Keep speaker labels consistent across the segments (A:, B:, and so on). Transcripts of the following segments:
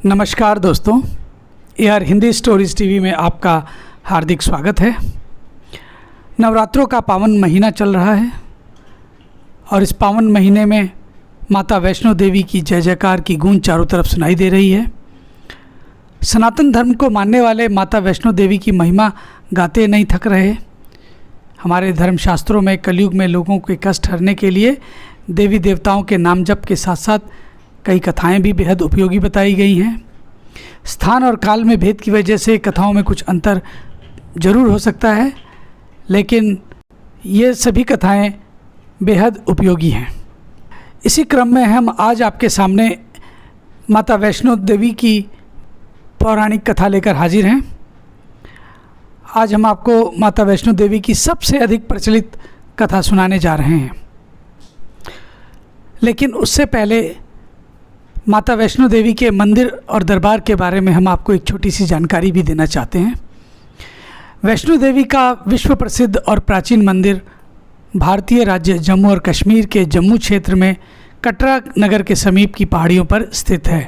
A: नमस्कार दोस्तों, AR Hindi stories TV में आपका हार्दिक स्वागत है। नवरात्रों का पावन महीना चल रहा है और इस पावन महीने में माता वैष्णो देवी की जय जयकार की गूंज चारों तरफ सुनाई दे रही है। सनातन धर्म को मानने वाले माता वैष्णो देवी की महिमा गाते नहीं थक रहे। हमारे धर्मशास्त्रों में कलयुग में लोगों के कष्ट हरने के लिए देवी देवताओं के नाम जप के साथ साथ कई कथाएं भी बेहद उपयोगी बताई गई हैं। स्थान और काल में भेद की वजह से कथाओं में कुछ अंतर जरूर हो सकता है, लेकिन ये सभी कथाएं बेहद उपयोगी हैं। इसी क्रम में हम आज आपके सामने माता वैष्णो देवी की पौराणिक कथा लेकर हाजिर हैं। आज हम आपको माता वैष्णो देवी की सबसे अधिक प्रचलित कथा सुनाने जा रहे हैं, लेकिन उससे पहले माता वैष्णो देवी के मंदिर और दरबार के बारे में हम आपको एक छोटी सी जानकारी भी देना चाहते हैं। वैष्णो देवी का विश्व प्रसिद्ध और प्राचीन मंदिर भारतीय राज्य जम्मू और कश्मीर के जम्मू क्षेत्र में कटरा नगर के समीप की पहाड़ियों पर स्थित है।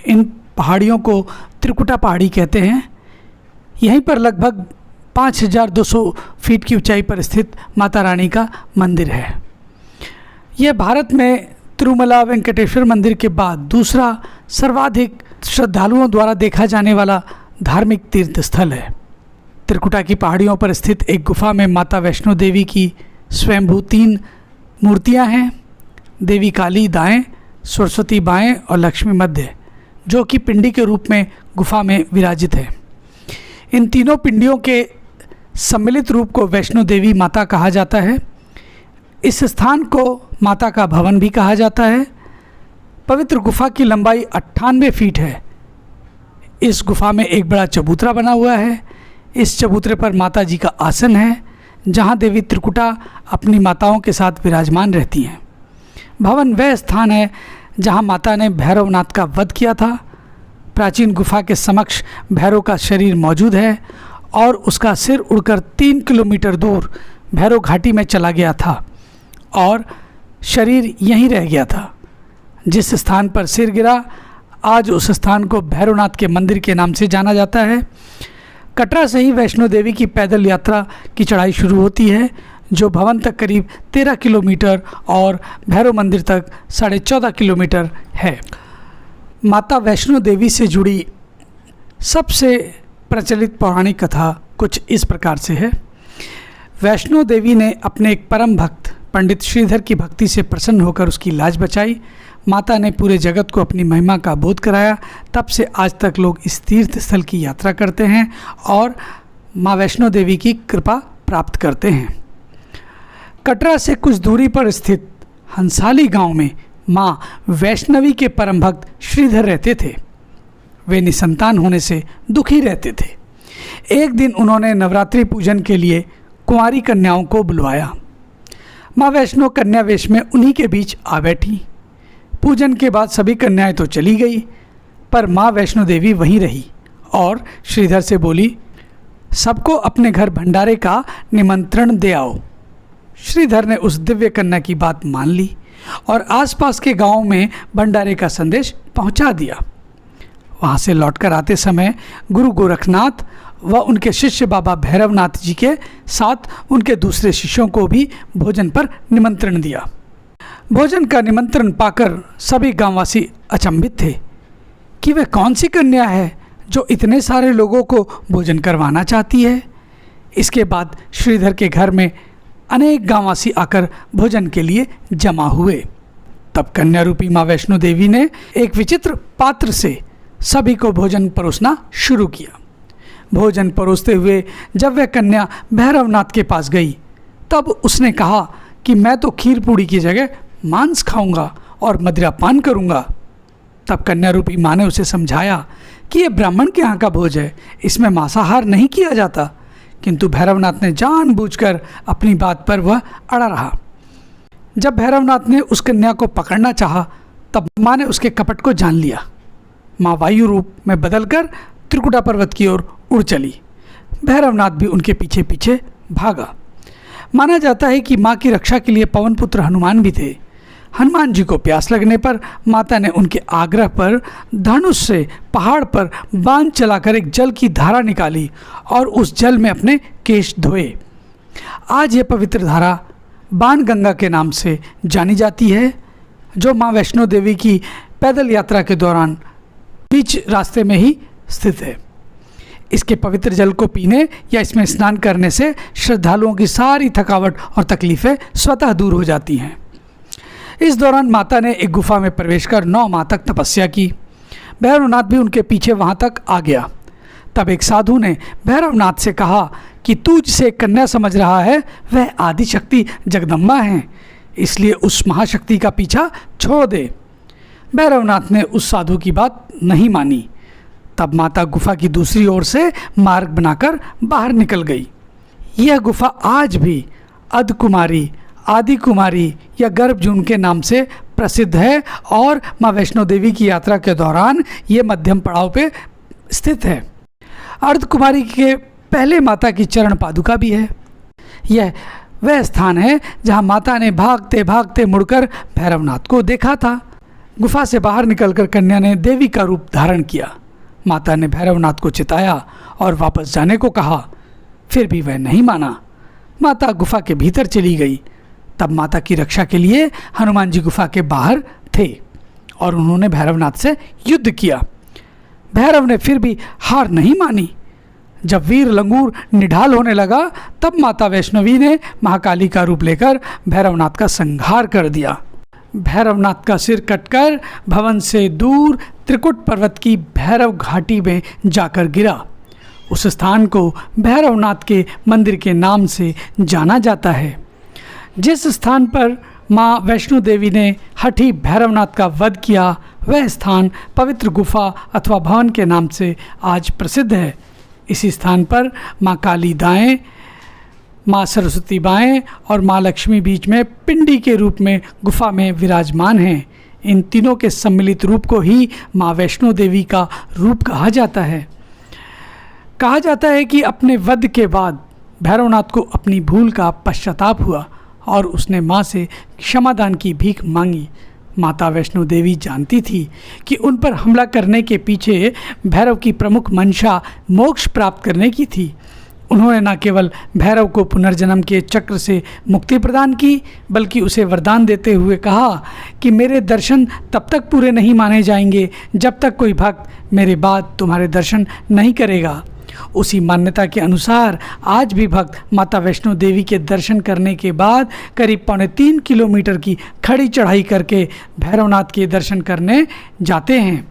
A: इन पहाड़ियों को त्रिकुटा पहाड़ी कहते हैं। यहीं पर लगभग 5200 फीट की ऊंचाई पर स्थित माता रानी का मंदिर है। यह भारत में तिरुमला वेंकटेश्वर मंदिर के बाद दूसरा सर्वाधिक श्रद्धालुओं द्वारा देखा जाने वाला धार्मिक तीर्थ स्थल है। त्रिकुटा की पहाड़ियों पर स्थित एक गुफा में माता वैष्णो देवी की स्वयंभू 3 मूर्तियां हैं। देवी काली दाएं, सरस्वती बाएं और लक्ष्मी मध्य, जो कि पिंडी के रूप में गुफा में विराजित है। इन तीनों पिंडियों के सम्मिलित रूप को वैष्णो देवी माता कहा जाता है। इस स्थान को माता का भवन भी कहा जाता है। पवित्र गुफा की लंबाई 98 फीट है। इस गुफा में एक बड़ा चबूतरा बना हुआ है। इस चबूतरे पर माता जी का आसन है, जहां देवी त्रिकुटा अपनी माताओं के साथ विराजमान रहती हैं। भवन वह स्थान है जहां माता ने भैरवनाथ का वध किया था। प्राचीन गुफा के समक्ष भैरव का शरीर मौजूद है और उसका सिर उड़कर 3 किलोमीटर दूर भैरव घाटी में चला गया था और शरीर यहीं रह गया था। जिस स्थान पर सिर गिरा, आज उस स्थान को भैरवनाथ के मंदिर के नाम से जाना जाता है। कटरा से ही वैष्णो देवी की पैदल यात्रा की चढ़ाई शुरू होती है, जो भवन तक करीब 13 किलोमीटर और भैरव मंदिर तक 14.5 किलोमीटर है। माता वैष्णो देवी से जुड़ी सबसे प्रचलित पौराणिक कथा कुछ इस प्रकार से है। वैष्णो देवी ने अपने एक परम भक्त पंडित श्रीधर की भक्ति से प्रसन्न होकर उसकी लाज बचाई। माता ने पूरे जगत को अपनी महिमा का बोध कराया। तब से आज तक लोग इस तीर्थ स्थल की यात्रा करते हैं और माँ वैष्णो देवी की कृपा प्राप्त करते हैं। कटरा से कुछ दूरी पर स्थित हंसाली गांव में माँ वैष्णवी के परम भक्त श्रीधर रहते थे। वे निसंतान होने से दुखी रहते थे। एक दिन उन्होंने नवरात्रि पूजन के लिए कुंवारी कन्याओं को बुलवाया। माँ वैष्णो कन्या वेश में उन्हीं के बीच आ बैठी। पूजन के बाद सभी कन्याएं तो चली गई, पर माँ वैष्णो देवी वहीं रही और श्रीधर से बोली, सबको अपने घर भंडारे का निमंत्रण दे आओ। श्रीधर ने उस दिव्य कन्या की बात मान ली और आसपास के गांवों में भंडारे का संदेश पहुंचा दिया। वहां से लौटकर आते समय गुरु गोरखनाथ व उनके शिष्य बाबा भैरवनाथ जी के साथ उनके दूसरे शिष्यों को भी भोजन पर निमंत्रण दिया। भोजन का निमंत्रण पाकर सभी गांववासी अचंभित थे कि वह कौन सी कन्या है जो इतने सारे लोगों को भोजन करवाना चाहती है। इसके बाद श्रीधर के घर में अनेक गांववासी आकर भोजन के लिए जमा हुए। तब कन्या रूपी माँ वैष्णो देवी ने एक विचित्र पात्र से सभी को भोजन परोसना शुरू किया। भोजन परोसते हुए जब वह कन्या भैरवनाथ के पास गई, तब उसने कहा कि मैं तो खीर पूड़ी की जगह मांस खाऊंगा और मदिरा पान करूंगा। तब कन्या रूपी माँ ने उसे समझाया कि यह ब्राह्मण के यहाँ का भोज है, इसमें मांसाहार नहीं किया जाता। किंतु भैरवनाथ ने जानबूझकर अपनी बात पर वह अड़ा रहा। जब भैरवनाथ ने उस कन्या को पकड़ना चाहा, तब माँ ने उसके कपट को जान लिया। माँ वायु रूप में बदलकर त्रिकुटा पर्वत की ओर उड़ चली। भैरवनाथ भी उनके पीछे पीछे भागा। माना जाता है कि माँ की रक्षा के लिए पवन पुत्र हनुमान भी थे। हनुमान जी को प्यास लगने पर माता ने उनके आग्रह पर धनुष से पहाड़ पर बांध चलाकर एक जल की धारा निकाली और उस जल में अपने केश धोए। आज ये पवित्र धारा बाण गंगा के नाम से जानी जाती है, जो माँ वैष्णो देवी की पैदल यात्रा के दौरान बीच रास्ते में ही स्थित है। इसके पवित्र जल को पीने या इसमें स्नान करने से श्रद्धालुओं की सारी थकावट और तकलीफ़ें स्वतः दूर हो जाती हैं। इस दौरान माता ने एक गुफा में प्रवेश कर 9 माह तक तपस्या की। भैरवनाथ भी उनके पीछे वहाँ तक आ गया। तब एक साधु ने भैरवनाथ से कहा कि तू जिसे कन्या समझ रहा है वह आदिशक्ति जगदम्बा हैं, इसलिए उस महाशक्ति का पीछा छोड़ दे। भैरवनाथ ने उस साधु की बात नहीं मानी। तब माता गुफा की दूसरी ओर से मार्ग बनाकर बाहर निकल गई। यह गुफा आज भी अर्धकुमारी, आदि कुमारी या गर्भजून के नाम से प्रसिद्ध है और माँ वैष्णो देवी की यात्रा के दौरान ये मध्यम पड़ाव पे स्थित है। अर्धकुमारी के पहले माता की चरण पादुका भी है। यह वह स्थान है जहाँ माता ने भागते भागते मुड़कर भैरवनाथ को देखा था। गुफा से बाहर निकलकर कन्या ने देवी का रूप धारण किया। माता ने भैरवनाथ को चिताया और वापस जाने को कहा, फिर भी वह नहीं माना। माता गुफा के भीतर चली गई। तब माता की रक्षा के लिए हनुमान जी गुफा के बाहर थे और उन्होंने भैरवनाथ से युद्ध किया। भैरव ने फिर भी हार नहीं मानी। जब वीर लंगूर निढाल होने लगा तब माता वैष्णवी ने महाकाली का रूप लेकर भैरवनाथ का संहार कर दिया। भैरवनाथ का सिर कटकर भवन से दूर त्रिकुट पर्वत की भैरव घाटी में जाकर गिरा। उस स्थान को भैरवनाथ के मंदिर के नाम से जाना जाता है। जिस स्थान पर माँ वैष्णो देवी ने हठी भैरवनाथ का वध किया वह स्थान पवित्र गुफा अथवा भवन के नाम से आज प्रसिद्ध है। इसी स्थान पर माँ काली दाएं, माँ सरस्वती बाएं और माँ लक्ष्मी बीच में पिंडी के रूप में गुफा में विराजमान हैं। इन तीनों के सम्मिलित रूप को ही माँ वैष्णो देवी का रूप कहा जाता है। कहा जाता है कि अपने वध के बाद भैरवनाथ को अपनी भूल का पश्चाताप हुआ और उसने माँ से क्षमादान की भीख मांगी। माता वैष्णो देवी जानती थी कि उन पर हमला करने के पीछे भैरव की प्रमुख मंशा मोक्ष प्राप्त करने की थी। उन्होंने न केवल भैरव को पुनर्जन्म के चक्र से मुक्ति प्रदान की बल्कि उसे वरदान देते हुए कहा कि मेरे दर्शन तब तक पूरे नहीं माने जाएंगे जब तक कोई भक्त मेरे बाद तुम्हारे दर्शन नहीं करेगा। उसी मान्यता के अनुसार आज भी भक्त माता वैष्णो देवी के दर्शन करने के बाद करीब 3.25 किलोमीटर की खड़ी चढ़ाई करके भैरवनाथ के दर्शन करने जाते हैं।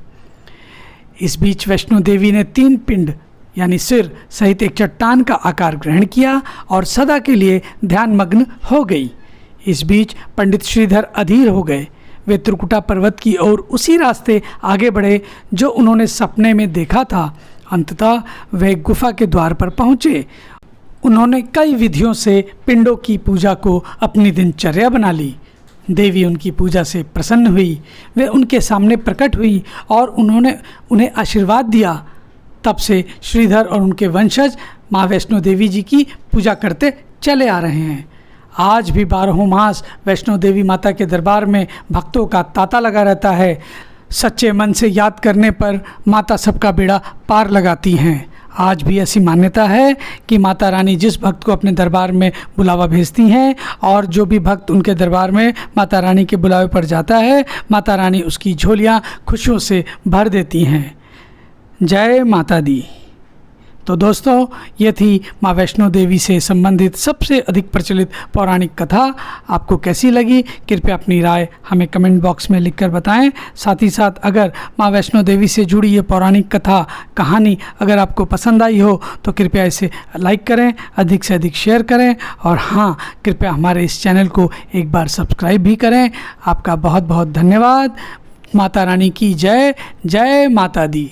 A: इस बीच वैष्णो देवी ने 3 पिंड यानी सिर सहित एक चट्टान का आकार ग्रहण किया और सदा के लिए ध्यानमग्न हो गई। इस बीच पंडित श्रीधर अधीर हो गए। वे त्रिकुटा पर्वत की ओर उसी रास्ते आगे बढ़े जो उन्होंने सपने में देखा था। अंततः वे गुफा के द्वार पर पहुँचे। उन्होंने कई विधियों से पिंडों की पूजा को अपनी दिनचर्या बना ली। देवी उनकी पूजा से प्रसन्न हुई। वे उनके सामने प्रकट हुई और उन्होंने उन्हें आशीर्वाद दिया। तब से श्रीधर और उनके वंशज माँ वैष्णो देवी जी की पूजा करते चले आ रहे हैं। आज भी 12 मास वैष्णो देवी माता के दरबार में भक्तों का तांता लगा रहता है। सच्चे मन से याद करने पर माता सबका बेड़ा पार लगाती हैं। आज भी ऐसी मान्यता है कि माता रानी जिस भक्त को अपने दरबार में बुलावा भेजती हैं और जो भी भक्त उनके दरबार में माता रानी के बुलावे पर जाता है, माता रानी उसकी झोलियां खुशियों से भर देती हैं। जय माता दी। तो दोस्तों, ये थी माँ वैष्णो देवी से संबंधित सबसे अधिक प्रचलित पौराणिक कथा। आपको कैसी लगी कृपया अपनी राय हमें कमेंट बॉक्स में लिखकर बताएं। साथ ही साथ अगर माँ वैष्णो देवी से जुड़ी ये पौराणिक कथा कहानी अगर आपको पसंद आई हो तो कृपया इसे लाइक करें, अधिक से अधिक शेयर करें और हाँ, कृपया हमारे इस चैनल को एक बार सब्सक्राइब भी करें। आपका बहुत बहुत धन्यवाद। माता रानी की जय। जय माता दी।